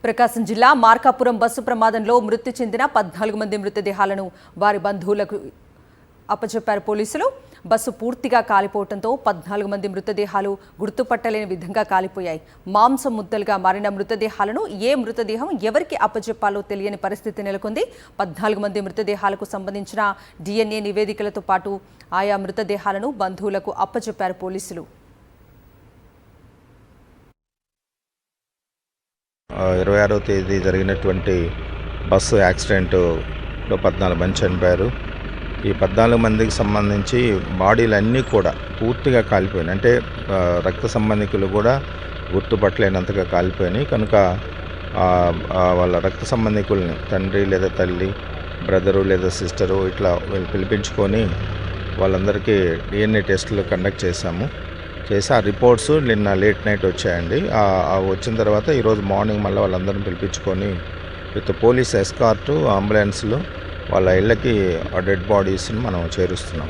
ప్రకాశం జిల్లా మార్కాపురం బస్సు ప్రమాదంలో మృతి చెందిన 14 మంది మృతదేహాలను వారి బంధువులకు అప్పచెప్పారు పోలీసులు. బస్సు పూర్తిగా కాలిపోవడంతో 14 మంది మృతదేహాలు గుర్తుపట్టలేని విధంగా కాలిపోయాయి. మాంసం ముద్దలుగా మారిన మృతదేహాలను ఏ మృతదేహం ఎవరికి అప్పచెప్పాలో తెలియని పరిస్థితి నెలకొంది. 14 మంది మృతదేహాలకు సంబంధించిన DNA నివేదికలతో పాటు ఆయా మృతదేహాలను బంధువులకు అప్పచెప్పారు పోలీసులు. 26వ తేదీ జరిగినటువంటి బస్సు యాక్సిడెంట్లో 14 మంది చనిపోయారు. ఈ 14 మందికి సంబంధించి బాడీలన్నీ కూడా పూర్తిగా కాలిపోయినాయి. అంటే రక్త సంబంధికులు కూడా గుర్తుపట్టలేనంతగా కాలిపోయినాయి. కనుక వాళ్ళ రక్త సంబంధికుల్ని తండ్రి లేదా తల్లి, బ్రదరు లేదా సిస్టరు ఇట్లా వీళ్ళు పిలిపించుకొని వాళ్ళందరికీ DNA టెస్టులు కండక్ట్ చేశాము. ఆ రిపోర్ట్స్ నిన్న లేట్ నైట్ వచ్చాయండి. వచ్చిన తర్వాత ఈరోజు మార్నింగ్ మళ్ళీ వాళ్ళందరిని పిలిపించుకొని విత్ పోలీస్ ఎస్కార్టు, అంబులెన్స్లు వాళ్ళ ఇళ్ళకి ఆ డెడ్ బాడీస్ని మనం చేరుస్తున్నాం.